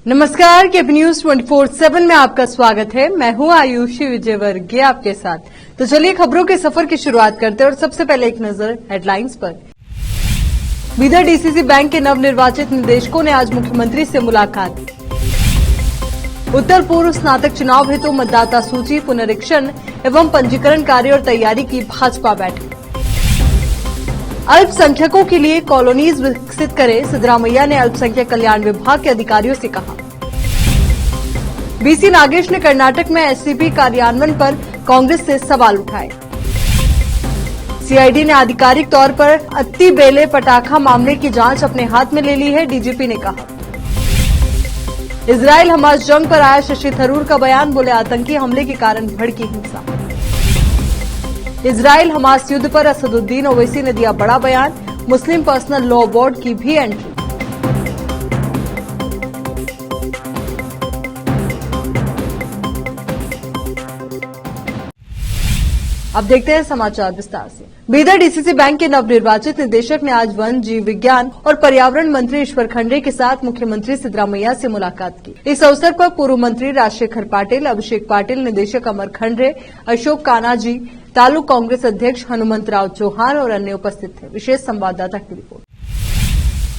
नमस्कार, KP news 24/7 में आपका स्वागत है। मैं हूं आयुषी विजयवर्गीय आपके साथ। तो चलिए खबरों के सफर की शुरुआत करते हैं और सबसे पहले एक नजर हेडलाइंस पर। बीदर डीसीसी बैंक के नवनिर्वाचित निदेशकों ने आज मुख्यमंत्री से मुलाकात की। उत्तर पूर्व स्नातक चुनाव हेतु मतदाता सूची पुनरीक्षण एवं पंजीकरण कार्य और तैयारी की भाजपा बैठक। अल्पसंख्यकों के लिए कॉलोनीज विकसित करें, सिद्धरामैया ने अल्पसंख्यक कल्याण विभाग के अधिकारियों से कहा। बीसी नागेश ने कर्नाटक में एससीपी कार्यान्वयन पर कांग्रेस से सवाल उठाए। सीआईडी ने आधिकारिक तौर पर अत्ती बेले पटाखा मामले की जांच अपने हाथ में ले ली है, डीजीपी ने कहा। इजराइल हमास जंग पर आया शशि थरूर का बयान, बोले आतंकी हमले के कारण भड़की हिंसा। इजराइल हमास युद्ध पर असदुद्दीन ओवैसी ने दिया बड़ा बयान, मुस्लिम पर्सनल लॉ बोर्ड की भी एंट्री। अब देखते हैं समाचार विस्तार से। बीदर डीसीसी बैंक के नवनिर्वाचित निदेशक ने आज वन, जीव विज्ञान और पर्यावरण मंत्री ईश्वर खंडरे के साथ मुख्यमंत्री सिद्धरामैया से मुलाकात की। इस अवसर पर पूर्व मंत्री राजशेखर पाटिल, अभिषेक पाटिल, निदेशक अमर खंडरे, अशोक कानाजी, तालुक कांग्रेस अध्यक्ष हनुमंतराव चौहान और अन्य उपस्थित थे। विशेष संवाददाता की रिपोर्ट।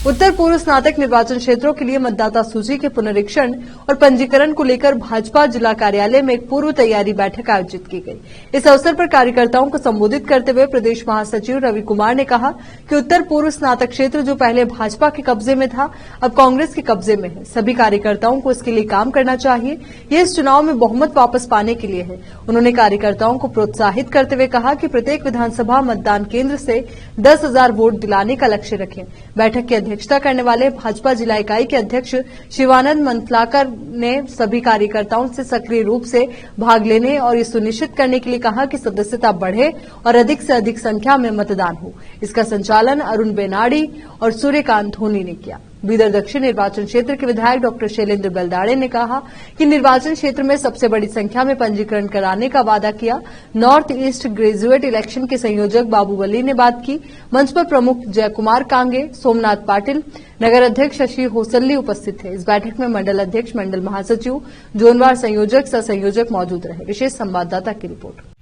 उत्तर पूर्व स्नातक निर्वाचन क्षेत्रों के लिए मतदाता सूची के पुनरीक्षण और पंजीकरण को लेकर भाजपा जिला कार्यालय में एक पूर्व तैयारी बैठक आयोजित की गई। इस अवसर पर कार्यकर्ताओं को संबोधित करते हुए प्रदेश महासचिव रवि कुमार ने कहा कि उत्तर पूर्व स्नातक क्षेत्र जो पहले भाजपा के कब्जे में था, अब कांग्रेस के कब्जे में है। सभी कार्यकर्ताओं को इसके लिए काम करना चाहिए। ये इस चुनाव में बहुमत वापस पाने के लिए है। उन्होंने कार्यकर्ताओं को प्रोत्साहित करते हुए कहा कि प्रत्येक विधानसभा मतदान केंद्र से 10,000 वोट दिलाने का लक्ष्य रखें। बैठक की अध्यक्षता करने वाले भाजपा जिला इकाई के अध्यक्ष शिवानंद मंथलाकर ने सभी कार्यकर्ताओं से सक्रिय रूप से भाग लेने और ये सुनिश्चित करने के लिए कहा कि सदस्यता बढ़े और अधिक से अधिक संख्या में मतदान हो। इसका संचालन अरुण बेनाडी और सूर्यकांत धोनी ने किया। बीदर दक्षिण निर्वाचन क्षेत्र के विधायक डॉक्टर शैलेंद्र बेलदाड़े ने कहा कि निर्वाचन क्षेत्र में सबसे बड़ी संख्या में पंजीकरण कराने का वादा किया। नॉर्थ ईस्ट ग्रेजुएट इलेक्शन के संयोजक बाबू वली ने बात की। मंच पर प्रमुख जयकुमार कांगे, सोमनाथ पाटिल, नगर अध्यक्ष शशि होसल्ली उपस्थित थे। इस बैठक में मंडल अध्यक्ष, मंडल महासचिव, जोनवार संयोजक, सह संयोजक मौजूद रहे। विशेष संवाददाता की रिपोर्ट।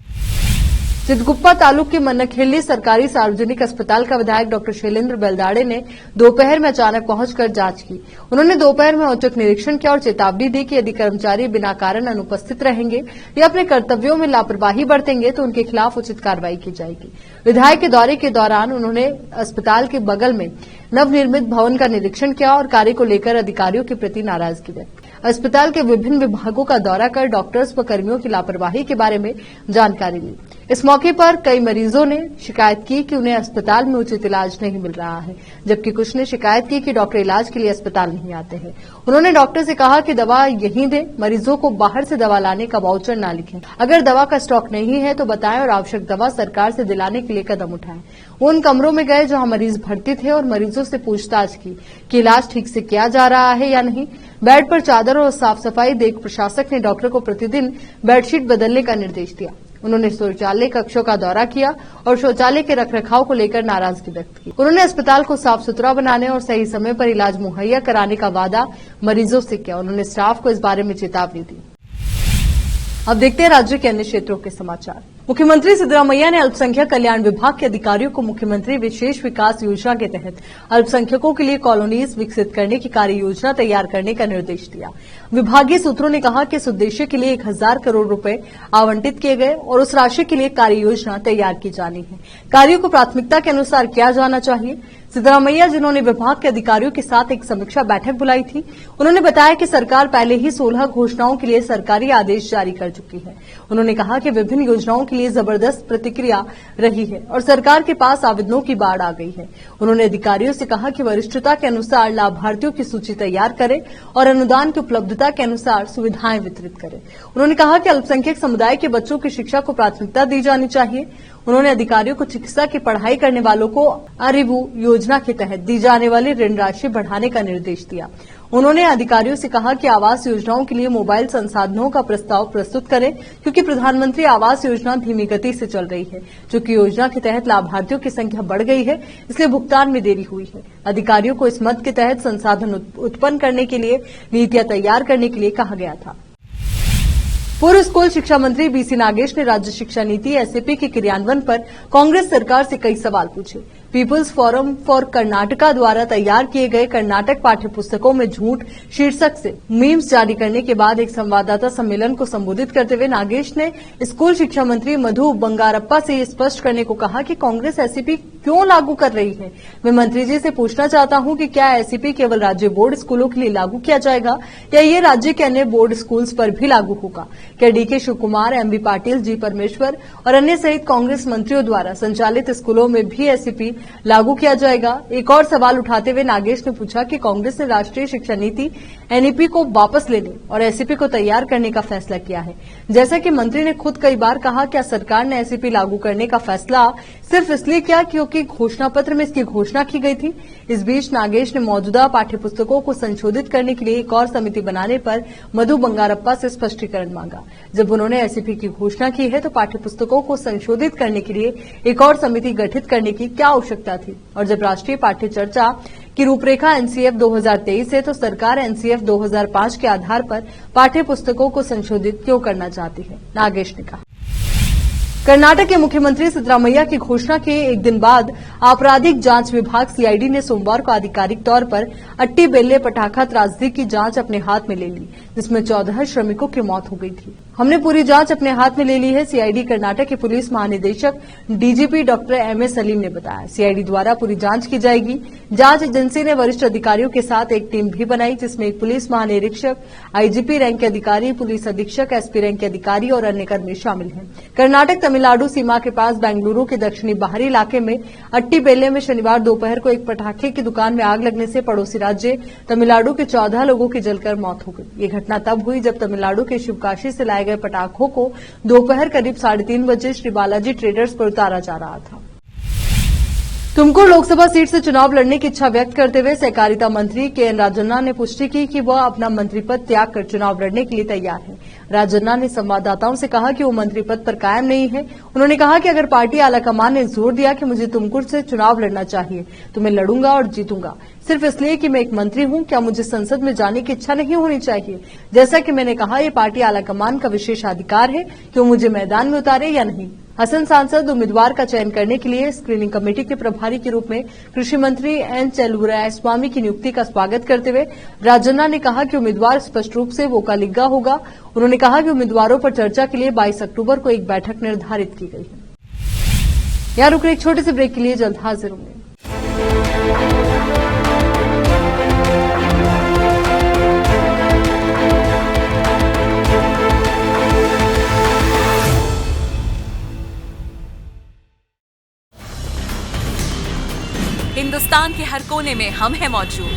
चितगुप्पा तालुक के मन्नखेली सरकारी सार्वजनिक अस्पताल का विधायक डॉक्टर शैलेंद्र बेलदाड़े ने दोपहर में अचानक पहुंचकर जांच की। उन्होंने दोपहर में औचक निरीक्षण किया और चेतावनी दी कि यदि कर्मचारी बिना कारण अनुपस्थित रहेंगे या अपने कर्तव्यों में लापरवाही बरतेंगे तो उनके खिलाफ उचित कार्रवाई की जाएगी। विधायक के दौरे के दौरान उन्होंने अस्पताल के बगल में नवनिर्मित भवन का निरीक्षण किया और कार्य को लेकर अधिकारियों के प्रति नाराजगी व्यक्त की। अस्पताल के विभिन्न विभागों का दौरा कर डॉक्टर्स व कर्मियों की लापरवाही के बारे में जानकारी ली। इस मौके पर कई मरीजों ने शिकायत की कि उन्हें अस्पताल में उचित इलाज नहीं मिल रहा है, जबकि कुछ ने शिकायत की कि डॉक्टर इलाज के लिए अस्पताल नहीं आते हैं। उन्होंने डॉक्टर से कहा कि दवा यहीं दें, मरीजों को बाहर से दवा लाने का वाउचर न लिखें। अगर दवा का स्टॉक नहीं है तो बताएं और आवश्यक दवा सरकार से दिलाने के लिए कदम उठाएं। वो उन कमरों में गए जहां मरीज भर्ती थे और मरीजों से पूछताछ की कि इलाज ठीक से किया जा रहा है या नहीं। बेड पर चादर और साफ सफाई देख प्रशासक ने डॉक्टर को प्रतिदिन बेडशीट बदलने का निर्देश दिया। उन्होंने शौचालय कक्षों का दौरा किया और शौचालय के रखरखाव को लेकर नाराजगी व्यक्त की। उन्होंने अस्पताल को साफ सुथरा बनाने और सही समय पर इलाज मुहैया कराने का वादा मरीजों से किया। उन्होंने स्टाफ को इस बारे में चेतावनी दी। अब देखते हैं राज्य के अन्य क्षेत्रों के समाचार। मुख्यमंत्री सिद्धरामैया ने अल्पसंख्यक कल्याण विभाग के अधिकारियों को मुख्यमंत्री विशेष विकास योजना के तहत अल्पसंख्यकों के लिए कॉलोनीज विकसित करने की कार्य योजना तैयार करने का निर्देश दिया। विभागीय सूत्रों ने कहा कि इस उद्देश्य के लिए 1,000 करोड़ रुपए आवंटित किए गए और उस राशि के लिए कार्य योजना तैयार की जानी है। कार्यों को प्राथमिकता के अनुसार किया जाना चाहिए। सिद्धरामैया, जिन्होंने विभाग के अधिकारियों के साथ एक समीक्षा बैठक बुलाई थी, उन्होंने बताया कि सरकार पहले ही 16 घोषणाओं के लिए सरकारी आदेश जारी कर चुकी है। उन्होंने कहा कि विभिन्न योजनाओं के लिए जबरदस्त प्रतिक्रिया रही है और सरकार के पास आवेदनों की बाढ़ आ गई है। उन्होंने अधिकारियों से कहा कि वरिष्ठता के अनुसार लाभार्थियों की सूची तैयार करें और अनुदान की उपलब्धता के अनुसार सुविधाएं वितरित करें। उन्होंने कहा कि अल्पसंख्यक समुदाय के बच्चों की शिक्षा को प्राथमिकता दी जानी चाहिए। उन्होंने अधिकारियों को चिकित्सा की पढ़ाई करने वालों को आरिवू योजना के तहत दी जाने वाली ऋण राशि बढ़ाने का निर्देश दिया। उन्होंने अधिकारियों से कहा कि आवास योजनाओं के लिए मोबाइल संसाधनों का प्रस्ताव प्रस्तुत करें, क्योंकि प्रधानमंत्री आवास योजना धीमी गति से चल रही है। चूंकि योजना के तहत लाभार्थियों की संख्या बढ़ गई है, इसलिए भुगतान में देरी हुई है। अधिकारियों को इस मद के तहत संसाधन उत्पन्न करने के लिए नीतियां तैयार करने के लिए कहा गया था। पूर्व स्कूल शिक्षा मंत्री बीसी नागेश ने राज्य शिक्षा नीति एसएपी के क्रियान्वयन पर कांग्रेस सरकार से कई सवाल पूछे। पीपुल्स फोरम फॉर कर्नाटका द्वारा तैयार किए गए कर्नाटक पाठ्य पुस्तकों में झूठ शीर्षक से मीम्स जारी करने के बाद एक संवाददाता सम्मेलन को संबोधित करते हुए नागेश ने स्कूल शिक्षा मंत्री मधु बंगारप्पा से ये स्पष्ट करने को कहा कि कांग्रेस एसईपी क्यों लागू कर रही है। मैं मंत्री जी से पूछना चाहता हूं कि क्या एसईपी केवल राज्य बोर्ड स्कूलों के लिए लागू किया जाएगा या ये राज्य के अन्य बोर्ड स्कूल्स पर भी लागू होगा? क्या डीके शिव कुमार, एमबी पाटिल, जी परमेश्वर और अन्य सहित कांग्रेस मंत्रियों द्वारा संचालित स्कूलों में भी एसईपी लागू किया जाएगा? एक और सवाल उठाते हुए नागेश ने पूछा कि कांग्रेस ने राष्ट्रीय शिक्षा नीति एनईपी को वापस लेने और एसईपी को तैयार करने का फैसला किया है। जैसा कि मंत्री ने खुद कई बार कहा, क्या सरकार ने एसईपी लागू करने का फैसला सिर्फ इसलिए किया क्योंकि घोषणा पत्र में इसकी घोषणा की गई थी? इस बीच नागेश ने मौजूदा पाठ्य पुस्तकों को संशोधित करने के लिए एक और समिति बनाने पर मधु बंगारप्पा से स्पष्टीकरण मांगा। जब उन्होंने एसईपी की घोषणा की है तो पाठ्य पुस्तकों को संशोधित करने के लिए एक और समिति गठित करने की क्या आवश्यकता थी? और जब राष्ट्रीय पाठ्य चर्चा की रूपरेखा एनसीएफ 2023 है तो सरकार एनसीएफ 2005 के आधार पर पाठ्य पुस्तकों को संशोधित क्यों करना चाहती है? नागेश ने कहा। कर्नाटक के मुख्यमंत्री सिद्धरामैया की घोषणा के एक दिन बाद आपराधिक जांच विभाग सीआईडी ने सोमवार को आधिकारिक तौर पर अट्टी बेल्ले पटाखा त्रासदी की जांच अपने हाथ में ले ली, जिसमें 14 श्रमिकों की मौत हो गई थी। हमने पूरी जांच अपने हाथ में ले ली है, सीआईडी कर्नाटक के पुलिस महानिदेशक डीजीपी डॉक्टर एमए सलीम ने बताया। सीआईडी द्वारा पूरी जांच की जाएगी। जांच एजेंसी ने वरिष्ठ अधिकारियों के साथ एक टीम भी बनाई, जिसमें एक पुलिस महानिरीक्षक, आईजीपी रैंक के अधिकारी, पुलिस अधीक्षक, एसपी रैंक के अधिकारी और अन्य कर्मी शामिल हैं। कर्नाटक तमिलनाडु सीमा के पास बेंगलुरु के दक्षिणी बाहरी इलाके में अट्टी बेल्ले में शनिवार दोपहर को एक पटाखे की दुकान में आग लगने से पड़ोसी राज्य तमिलनाडु के 14 लोगों की जलकर मौत हो गई। ये घटना तब हुई जब तमिलनाडु के शिवकाशी से लाए गए पटाखों को दोपहर करीब 3:30 बजे श्री बालाजी ट्रेडर्स पर उतारा जा रहा था। तुमकुर लोकसभा सीट से चुनाव लड़ने की इच्छा व्यक्त करते हुए सहकारिता मंत्री केएन राजन्ना ने पुष्टि की कि वह अपना मंत्री पद त्याग कर चुनाव लड़ने के लिए तैयार है। राजन्ना ने संवाददाताओं से कहा कि वो मंत्री पद पर कायम नहीं है। उन्होंने कहा कि अगर पार्टी आलाकमान ने जोर दिया कि मुझे तुमकुर से चुनाव लड़ना चाहिए तो मैं लड़ूंगा और जीतूंगा, सिर्फ इसलिए कि मैं एक मंत्री हूं। क्या मुझे संसद में जाने की इच्छा नहीं होनी चाहिए? जैसा कि मैंने कहा, ये पार्टी आलाकमान का विशेषाधिकार है कि वो मुझे मैदान में उतारे या नहीं। हसन सांसद उम्मीदवार का चयन करने के लिए स्क्रीनिंग कमेटी के प्रभारी के रूप में कृषि मंत्री एन चलुवरायस्वामी की नियुक्ति का स्वागत करते हुए राजन्ना ने कहा कि उम्मीदवार स्पष्ट रूप से वोकालिगा होगा। उन्होंने कहा कि उम्मीदवारों पर चर्चा के लिए 22 अक्टूबर को एक बैठक निर्धारित की गई है। यहाँ रुक एक छोटे से ब्रेक के लिए जल्द हाजिर होंगे। हिंदुस्तान के हर कोने में हम हैं मौजूद।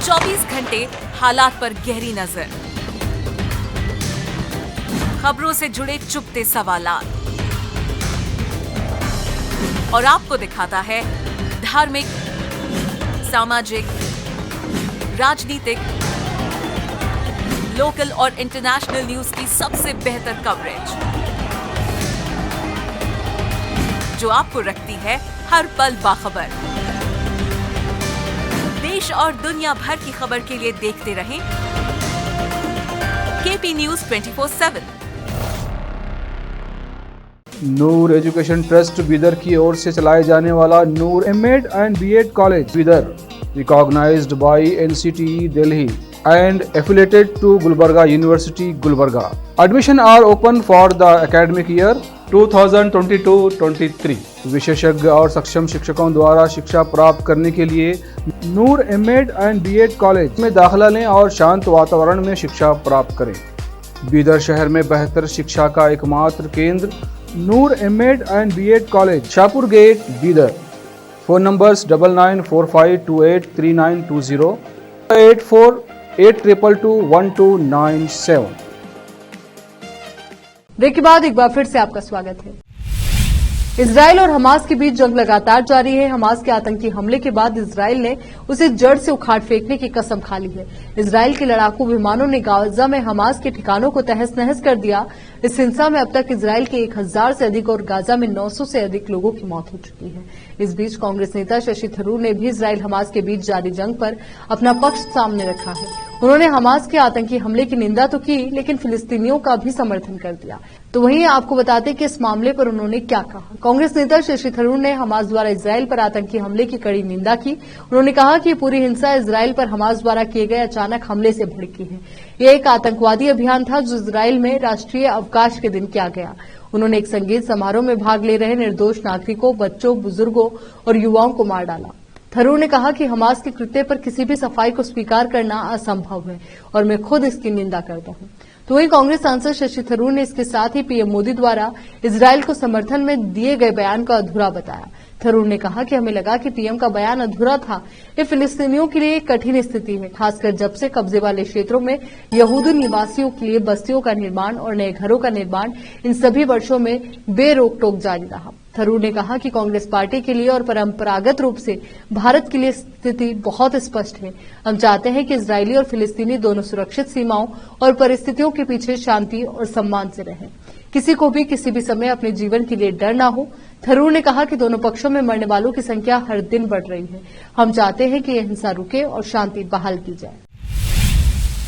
24 घंटे हालात पर गहरी नजर, खबरों से जुड़े चुपते सवालात और आपको दिखाता है धार्मिक, सामाजिक, राजनीतिक, लोकल और इंटरनेशनल न्यूज की सबसे बेहतर कवरेज जो आपको रखती है हर पल बाखबर। देश और दुनिया भर की खबर के लिए देखते रहें KP news 24/7। Noor education trust Bidar की ओर से चलाए जाने वाला Noor MEd and BEd college Bidar, recognised by NCTE Delhi and affiliated to Gulbarga University, Gulbarga. Admission are open for the academic year 2022-23. विशेषज्ञ और सक्षम शिक्षकों द्वारा शिक्षा प्राप्त करने के लिए नूर एमएड एंड बीएड कॉलेज में दाखिला लें और शांत वातावरण में शिक्षा प्राप्त करें। बीदर शहर में बेहतर शिक्षा का एकमात्र केंद्र Noor MEd and BEd college, Shahpur gate, Bidar. Phone numbers 9945283920, 8482221297। Break के बाद एक बार फिर से आपका स्वागत है। इजराइल और हमास के बीच जंग लगातार जारी है। हमास के आतंकी हमले के बाद इजराइल ने उसे जड़ से उखाड़ फेंकने की कसम खा ली है। इजराइल के लड़ाकू विमानों ने गाजा में हमास के ठिकानों को तहस नहस कर दिया। इस हिंसा में अब तक इजराइल के 1000 से अधिक और गाजा में 900 से अधिक लोगों की मौत हो चुकी है। इस बीच कांग्रेस नेता शशि थरूर ने भी इजराइल हमास के बीच जारी जंग पर अपना पक्ष सामने रखा है। उन्होंने हमास के आतंकी हमले की निंदा तो की, लेकिन फिलिस्तीनियों का भी समर्थन कर दिया। तो वहीं आपको बताते कि इस मामले पर उन्होंने क्या कहा। कांग्रेस नेता शशि थरूर ने हमास द्वारा इजराइल पर आतंकी हमले की कड़ी निंदा की। उन्होंने कहा कि पूरी हिंसा इजराइल पर हमास द्वारा किए गए अचानक हमले से भड़की है। यह एक आतंकवादी अभियान था जो इजराइल में राष्ट्रीय अवकाश के दिन किया गया। उन्होंने एक संगीत समारोह में भाग ले रहे निर्दोष नागरिकों, बच्चों, बुजुर्गों और युवाओं को मार डाला। थरूर ने कहा कि हमास के कृत्य पर किसी भी सफाई को स्वीकार करना असंभव है और मैं खुद इसकी निंदा करता हूं। तो वहीं कांग्रेस सांसद शशि थरूर ने इसके साथ ही पीएम मोदी द्वारा इजराइल को समर्थन में दिए गए बयान को अधूरा बताया। थरूर ने कहा कि हमें लगा कि पीएम का बयान अधूरा था। ये फिलिस्तीनियों के लिए एक कठिन स्थिति है, खासकर जब से कब्जे वाले क्षेत्रों में यहूदी निवासियों के लिए बस्तियों का निर्माण और नए घरों का निर्माण इन सभी वर्षों में बेरोक टोक जारी रहा। थरूर ने कहा कि कांग्रेस पार्टी के लिए और परंपरागत रूप से भारत के लिए स्थिति बहुत स्पष्ट है। हम चाहते हैं कि इजरायली और फिलिस्तीनी दोनों सुरक्षित सीमाओं और परिस्थितियों के पीछे शांति और सम्मान से रहें। किसी को भी किसी भी समय अपने जीवन के लिए डर न हो। थरूर ने कहा कि दोनों पक्षों में मरने वालों की संख्या हर दिन बढ़ रही है। हम चाहते हैं कि यह हिंसा रुके और शांति बहाल की जाए।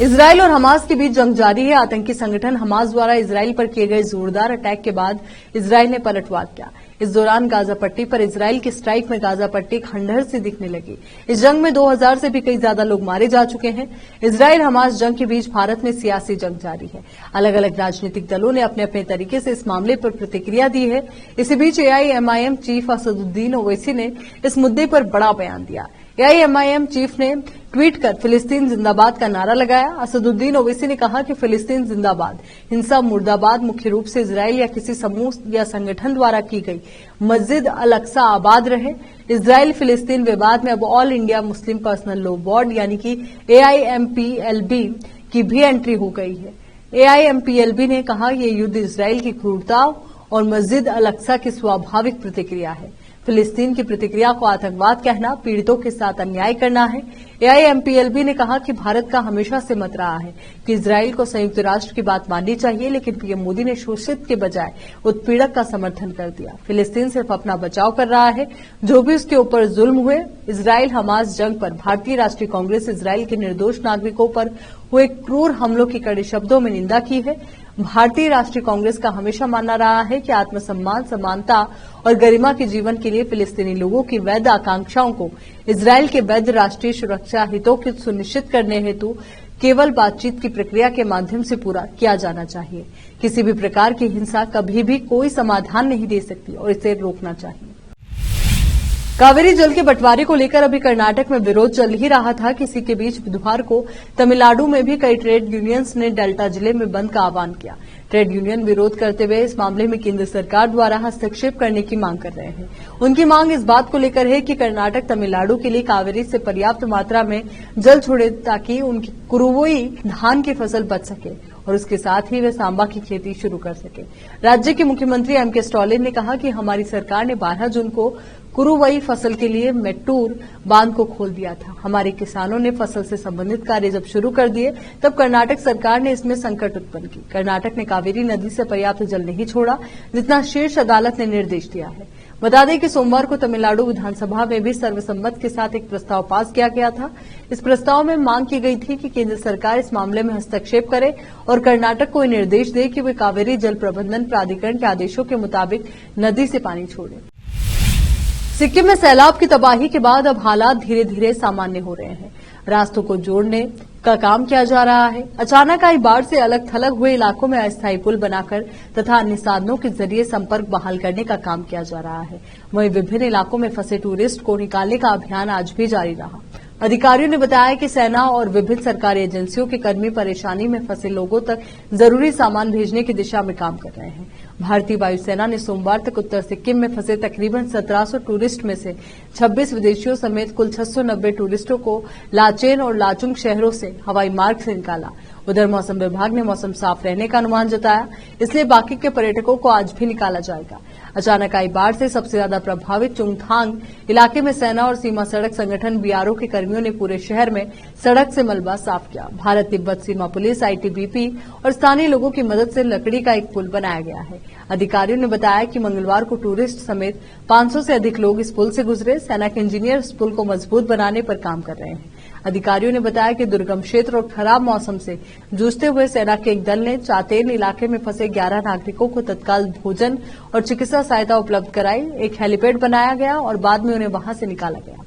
इजराइल और हमास के बीच जंग जारी है। आतंकी संगठन हमास द्वारा इजराइल पर किए गए जोरदार अटैक के बाद इजराइल ने पलटवार किया। इस दौरान गाजा पट्टी पर इजराइल की स्ट्राइक में गाजा पट्टी खंडहर से दिखने लगी। इस जंग में 2000 से भी कई ज्यादा लोग मारे जा चुके हैं। इजराइल हमास जंग के बीच भारत में सियासी जंग जारी है। अलग अलग राजनीतिक दलों ने अपने अपने तरीके से इस मामले पर प्रतिक्रिया दी है। इसी बीच एआईएमआईएम चीफ असदुद्दीन ओवैसी ने इस मुद्दे पर बड़ा बयान दिया। एआईएमआईएम चीफ ने ट्वीट कर फिलिस्तीन जिंदाबाद का नारा लगाया। असदुद्दीन ओवैसी ने कहा कि फिलिस्तीन जिंदाबाद, हिंसा मुर्दाबाद मुख्य रूप से इजराइल या किसी समूह या संगठन द्वारा की गई। मस्जिद अल अक्सा आबाद रहे। इजराइल फिलिस्तीन विवाद में अब all India Muslim personal law board यानी कि एआईएमपीएलबी की भी एंट्री हो गई है। एआईएमपीएलबी ने कहा यह युद्ध इजराइल की क्रूरता और मस्जिद अल अक्सा की स्वाभाविक प्रतिक्रिया है। फिलिस्तीन की प्रतिक्रिया को आतंकवाद कहना पीड़ितों के साथ अन्याय करना है। एआईएमपीएलबी ने कहा कि भारत का हमेशा से मत रहा है कि इजराइल को संयुक्त राष्ट्र की बात माननी चाहिए, लेकिन पीएम मोदी ने शोषित के बजाय उत्पीड़क का समर्थन कर दिया। फिलिस्तीन सिर्फ अपना बचाव कर रहा है, जो भी उसके ऊपर जुल्म हुए। इजराइल हमास जंग पर भारतीय राष्ट्रीय कांग्रेस इजराइल के निर्दोष नागरिकों पर हुए क्रूर हमलों की कड़े शब्दों में निंदा की है। भारतीय राष्ट्रीय कांग्रेस का हमेशा मानना रहा है कि आत्मसम्मान, समानता और गरिमा के जीवन के लिए फिलिस्तीनी लोगों की वैध आकांक्षाओं को इजराइल के वैध राष्ट्रीय सुरक्षा हितों को सुनिश्चित करने हेतु केवल बातचीत की प्रक्रिया के माध्यम से पूरा किया जाना चाहिए। किसी भी प्रकार की हिंसा कभी भी कोई समाधान नहीं दे सकती और इसे रोकना चाहिए। कावेरी जल के बंटवारे को लेकर अभी कर्नाटक में विरोध चल ही रहा था। किसी के बीच बुधवार को तमिलनाडु में भी कई ट्रेड यूनियंस ने डेल्टा जिले में बंद का आह्वान किया। ट्रेड यूनियन विरोध करते हुए इस मामले में केंद्र सरकार द्वारा हस्तक्षेप करने की मांग कर रहे हैं। उनकी मांग इस बात को लेकर है कि कर्नाटक तमिलनाडु के लिए कावेरी से पर्याप्त मात्रा में जल छोड़े ताकि उनकी कुरुवोई धान की फसल बच सके और उसके साथ ही वे सांबा की खेती शुरू कर सके। राज्य के मुख्यमंत्री एमके स्टालिन ने कहा कि हमारी सरकार ने 12 जून को कुरुवई फसल के लिए मेट्टूर बांध को खोल दिया था। हमारे किसानों ने फसल से संबंधित कार्य जब शुरू कर दिए तब कर्नाटक सरकार ने इसमें संकट उत्पन्न की। कर्नाटक ने कावेरी नदी से पर्याप्त जल नहीं छोड़ा जितना शीर्ष अदालत ने निर्देश दिया है। बता दें कि सोमवार को तमिलनाडु विधानसभा में भी सर्वसम्मत के साथ एक प्रस्ताव पास किया गया था। इस प्रस्ताव में मांग की गई थी कि केंद्र सरकार इस मामले में हस्तक्षेप करे और कर्नाटक को निर्देश दे कि वे कावेरी जल प्रबंधन प्राधिकरण के आदेशों के मुताबिक नदी से पानी छोड़े। सिक्किम में सैलाब की तबाही के बाद अब हालात धीरे धीरे सामान्य हो रहे हैं। रास्तों को जोड़ने का काम किया जा रहा है। अचानक आई बाढ़ से अलग थलग हुए इलाकों में अस्थायी पुल बनाकर तथा अन्य साधनों के जरिए संपर्क बहाल करने का काम किया जा रहा है। वहीं विभिन्न इलाकों में फंसे टूरिस्ट को निकालने का अभियान आज भी जारी रहा। अधिकारियों ने बताया कि सेना और विभिन्न सरकारी एजेंसियों के कर्मी परेशानी में फंसे लोगों तक जरूरी सामान भेजने की दिशा में काम कर रहे हैं। भारतीय वायुसेना ने सोमवार तक उत्तर सिक्किम में फंसे तकरीबन 1700 टूरिस्ट में से 26 विदेशियों समेत कुल 690 टूरिस्टों को लाचेन और लाचुंग शहरों से हवाई मार्ग से निकाला। उधर मौसम विभाग ने मौसम साफ रहने का अनुमान जताया, इसलिए बाकी के पर्यटकों को आज भी निकाला जाएगा। अचानक आई बाढ़ से सबसे ज्यादा प्रभावित चुंगथांग इलाके में सेना और सीमा सड़क संगठन बीआरओ के कर्मियों ने पूरे शहर में सड़क से मलबा साफ किया। भारत तिब्बत सीमा पुलिस, आईटीबीपी और स्थानीय लोगों की मदद से लकड़ी का एक पुल बनाया गया है। अधिकारियों ने बताया कि मंगलवार को टूरिस्ट समेत 500 से अधिक लोग इस पुल से गुजरे। सेना के इंजीनियर इस पुल को मजबूत बनाने पर काम कर रहे हैं। अधिकारियों ने बताया कि दुर्गम क्षेत्र और खराब मौसम से जूझते हुए सेना के एक दल ने चातेन इलाके में फंसे 11 नागरिकों को तत्काल भोजन और चिकित्सा सहायता उपलब्ध कराई। एक हेलीपैड बनाया गया और बाद में उन्हें वहां से निकाला गया।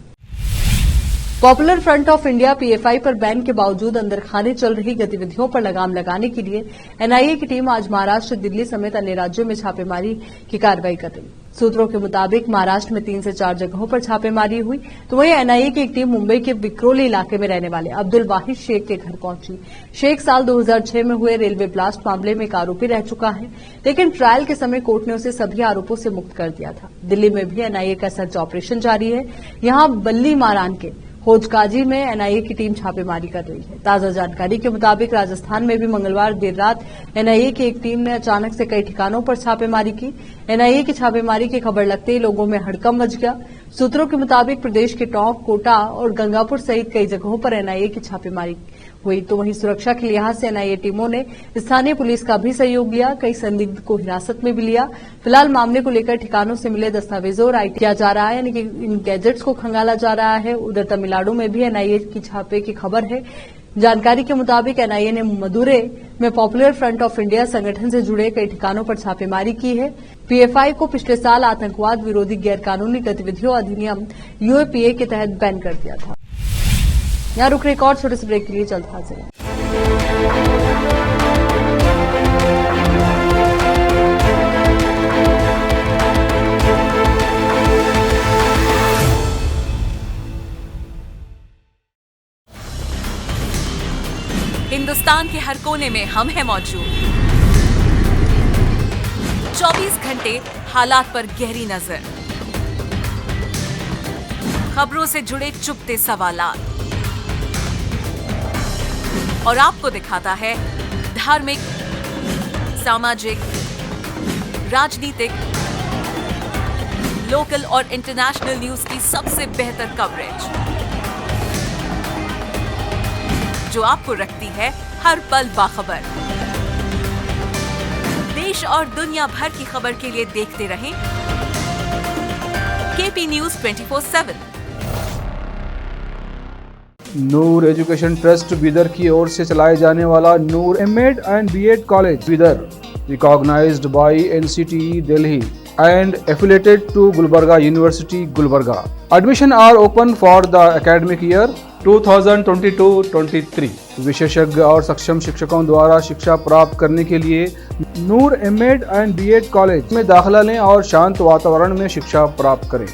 Popular front of India PFI पर बैन के बावजूद अंदर खाने चल रही गतिविधियों पर लगाम लगाने के लिए एनआईए की टीम आज महाराष्ट्र, दिल्ली समेत अन्य राज्यों में छापेमारी की कार्रवाई कर रही। सूत्रों के मुताबिक महाराष्ट्र में 3 से 4 जगहों पर छापेमारी हुई, तो वहीं एनआईए की एक टीम मुंबई के विक्रोली इलाके में रहने वाले अब्दुल वाहिद शेख के घर पहुंची। शेख साल 2006 में हुए रेलवे ब्लास्ट मामले में एक आरोपी रह चुका है, लेकिन ट्रायल के समय कोर्ट ने उसे सभी आरोपों से मुक्त कर दिया था। दिल्ली में भी एनआईए का सर्च ऑपरेशन जारी है। यहां बल्ली मारान के होजकाजी में एनआईए की टीम छापेमारी कर रही है। ताजा जानकारी के मुताबिक राजस्थान में भी मंगलवार देर रात एनआईए की एक टीम ने अचानक से कई ठिकानों पर छापेमारी की। एनआईए की छापेमारी की खबर लगते ही लोगों में हड़कंप मच गया। सूत्रों के मुताबिक प्रदेश के टोंक, कोटा और गंगापुर सहित कई जगहों पर एनआईए की छापेमारी हुई, तो वहीं सुरक्षा के लिहाज से एनआईए टीमों ने स्थानीय पुलिस का भी सहयोग लिया। कई संदिग्ध को हिरासत में भी लिया। फिलहाल मामले को लेकर ठिकानों से मिले दस्तावेजों और आईटी किया जा रहा है, यानी कि इन गैजेट्स को खंगाला जा रहा है। उधर तमिलनाडु में भी एनआईए की छापे की खबर है। जानकारी के मुताबिक एनआईए ने मदुरै में पॉपुलर फ्रंट ऑफ इंडिया संगठन से जुड़े कई ठिकानों पर छापेमारी की है। पीएफआई को पिछले साल आतंकवाद विरोधी गैरकानूनी गतिविधियों अधिनियम यूएपीए के तहत बैन कर दिया था। यहाँ रुक रहे एक और छोटे से ब्रेक के लिए जल्द हाजिर हैं। हिंदुस्तान के हर कोने में हम हैं मौजूद। 24 घंटे हालात पर गहरी नजर, खबरों से जुड़े चुभते सवालात और आपको दिखाता है धार्मिक, सामाजिक, राजनीतिक, लोकल और इंटरनेशनल न्यूज की सबसे बेहतर कवरेज, जो आपको रखती है हर पल बाखबर। देश और दुनिया भर की खबर के लिए देखते रहें KP news 24/7। Noor education trust Bidar की ओर से चलाए जाने वाला Noor MEd and BEd college Bidar, recognised by NCTE Delhi and affiliated to Gulbarga University, Gulbarga. Admission are open for the academic year 2022-23. विशेषज्ञ और सक्षम शिक्षकों द्वारा शिक्षा प्राप्त करने के लिए नूर एमएड एंड बीएड कॉलेज में दाखिला लें और शांत वातावरण में शिक्षा प्राप्त करें।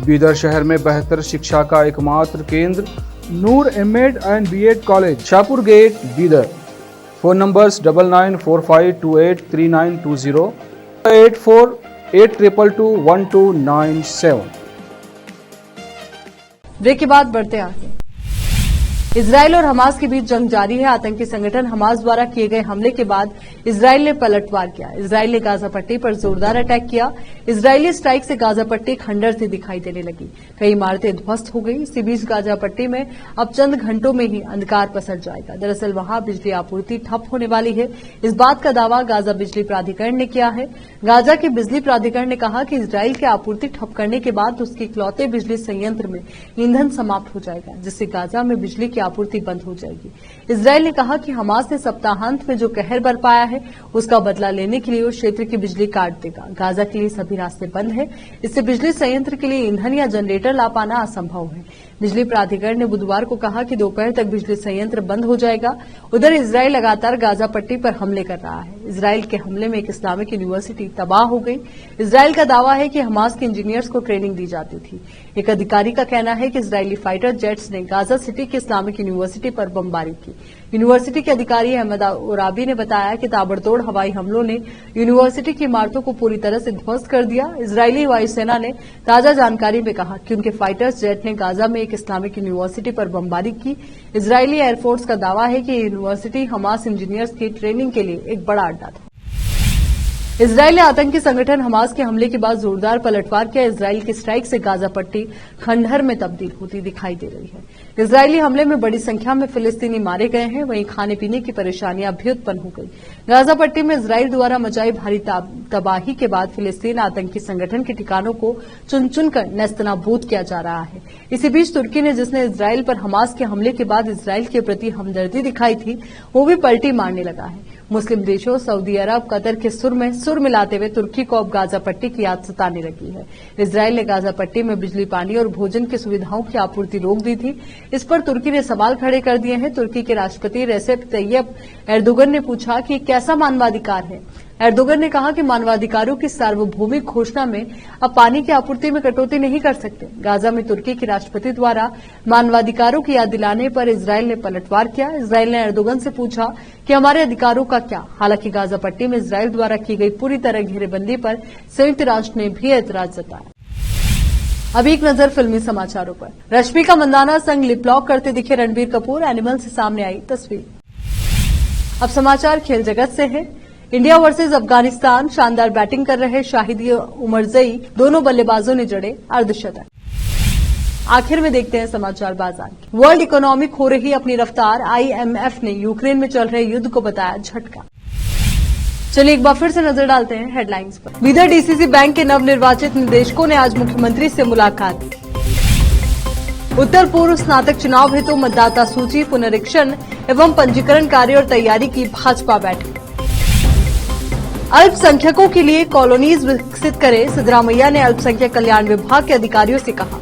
बीदर शहर में बेहतर शिक्षा का एकमात्र केंद्र Noor MEd and BEd college, Shahpur gate, Bidar. Phone numbers 9945283920, 8482221297। Break के बाद बढ़ते आगे। इजराइल और हमास के बीच जंग जारी है। आतंकी संगठन हमास द्वारा किए गए हमले के बाद इजराइल ने पलटवार किया। इजराइल ने गाजा पट्टी पर जोरदार अटैक किया। इजरायली स्ट्राइक से गाजा पट्टी खंडर से दिखाई देने लगी। कई इमारतें ध्वस्त हो गई। इसी बीच गाजा पट्टी में अब चंद घंटों में ही अंधकार पसर जाएगा। दरअसल वहां बिजली आपूर्ति ठप होने वाली है। इस बात का दावा गाजा बिजली प्राधिकरण ने किया है। गाजा के बिजली प्राधिकरण ने कहा कि इजराइल की आपूर्ति ठप करने के बाद उसके इकलौते बिजली संयंत्र में ईंधन समाप्त हो जाएगा, जिससे गाजा में बिजली की आपूर्ति बंद हो जाएगी। इजराइल ने कहा कि हमास ने सप्ताहांत में जो कहर बरपाया है उसका बदला लेने के लिए उस क्षेत्र की बिजली काट देगा। गाजा के लिए सभी रास्ते बंद है। इससे बिजली संयंत्र के लिए ईंधन या जनरेटर ला पाना असंभव है। बिजली प्राधिकरण ने बुधवार को कहा कि दोपहर तक बिजली संयंत्र बंद हो जाएगा। उधर इजराइल लगातार गाजा पट्टी पर हमले कर रहा है। इजराइल के हमले में एक इस्लामिक यूनिवर्सिटी तबाह हो गई। इजराइल का दावा है कि हमास के इंजीनियर्स को ट्रेनिंग दी जाती थी। एक अधिकारी का कहना है कि इजरायली फाइटर जेट्स ने गाजा सिटी की इस्लामिक यूनिवर्सिटी पर बमबारी की। यूनिवर्सिटी के अधिकारी अहमद ओराबी ने बताया कि ताबड़तोड़ हवाई हमलों ने यूनिवर्सिटी की इमारतों को पूरी तरह से ध्वस्त कर दिया। इजरायली वायुसेना ने ताजा जानकारी में कहा कि उनके फाइटर्स जेट ने गाजा में एक इस्लामिक यूनिवर्सिटी पर बमबारी की। इजरायली एयरफोर्स का दावा है कि यूनिवर्सिटी हमास इंजीनियर्स की ट्रेनिंग के लिए एक बड़ा अड्डा था। इजरायल ने आतंकी संगठन हमास के हमले के बाद जोरदार पलटवार किया। इजरायल की स्ट्राइक से गाजा पट्टी खंडहर में तब्दील होती दिखाई दे रही है। इजरायली हमले में बड़ी संख्या में फिलिस्तीनी मारे गए हैं, वहीं खाने पीने की परेशानियां भी उत्पन्न हो गई। गाजा पट्टी में इजरायल द्वारा मचाई भारी तबाही के बाद फिलिस्तीन आतंकी संगठन के ठिकानों को चुन चुनकर नेस्तनाबूद किया जा रहा है। इसी बीच तुर्की ने, जिसने इजरायल पर हमास के हमले के बाद इजरायल के प्रति हमदर्दी दिखाई थी, वो भी पलटी मारने लगा है। मुस्लिम देशों सऊदी अरब, कतर के सुर में सुर मिलाते हुए तुर्की को अब गाजा पट्टी की याद सताने लगी है। इजरायल ने गाजा पट्टी में बिजली, पानी और भोजन की सुविधाओं की आपूर्ति रोक दी थी। इस पर तुर्की ने सवाल खड़े कर दिए हैं। तुर्की के राष्ट्रपति रेसेप तैयब एर्दोगन ने पूछा कि कैसा मानवाधिकार है। एर्दोगन ने कहा कि मानवाधिकारों की सार्वभौमिक घोषणा में अब पानी की आपूर्ति में कटौती नहीं कर सकते। गाजा में तुर्की के राष्ट्रपति द्वारा मानवाधिकारों की याद दिलाने पर इजरायल ने पलटवार किया। इजरायल ने एर्दोगन से पूछा कि हमारे अधिकारों का क्या। हालांकि गाजा पट्टी में इजरायल द्वारा की गई पूरी तरह घेरेबंदी पर संयुक्त राष्ट्र ने भी ऐतराज जताया। अब एक नजर फिल्मी समाचारों पर। रश्मिका मंदाना संग लिप लॉक करते दिखे रणबीर कपूर, एनिमल से सामने आई तस्वीर। अब समाचार खेल जगत से है। इंडिया वर्सेस अफगानिस्तान, शानदार बैटिंग कर रहे शाहिद उमरजई दोनों बल्लेबाजों ने जड़े अर्धशतक। आखिर में देखते हैं समाचार बाजार की। वर्ल्ड इकोनॉमी खो रही अपनी रफ्तार, IMF ने यूक्रेन में चल रहे युद्ध को बताया झटका। चलिए एक बार फिर से नजर डालते हैं हेडलाइंस पर। बीदर DCC बैंक के नवनिर्वाचित निदेशकों ने आज मुख्यमंत्री से मुलाकात की। उत्तर पूर्व स्नातक चुनाव हेतु मतदाता सूची पुनरीक्षण एवं पंजीकरण कार्य और तैयारी की भाजपा बैठक। अल्पसंख्यकों के लिए कॉलोनीज विकसित करे, सिद्धरामैया ने अल्पसंख्यक कल्याण विभाग के अधिकारियों से कहा।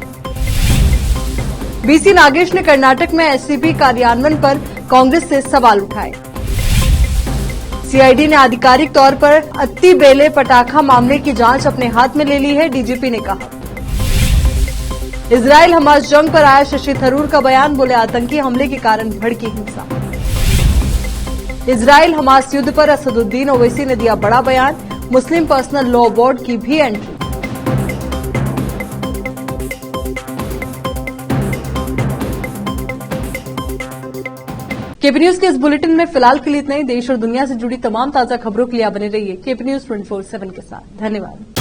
BC नागेश ने कर्नाटक में SCP कार्यान्वयन पर कांग्रेस से सवाल उठाए। CID ने आधिकारिक तौर पर अत्तीबेले पटाखा मामले की जांच अपने हाथ में ले ली है, DGP ने कहा। इजरायल हमास जंग पर आया शशि थरूर का बयान, बोले आतंकी हमले के कारण भड़की हिंसा। इजरायल हमास युद्ध पर असदुद्दीन ओवैसी ने दिया बड़ा बयान, मुस्लिम पर्सनल लॉ बोर्ड की भी एंट्री। केपी न्यूज के इस बुलेटिन में फिलहाल के लिए इतना ही। देश और दुनिया से जुड़ी तमाम ताजा खबरों के लिए बने रहिए केपी न्यूज 24/7 के साथ। धन्यवाद।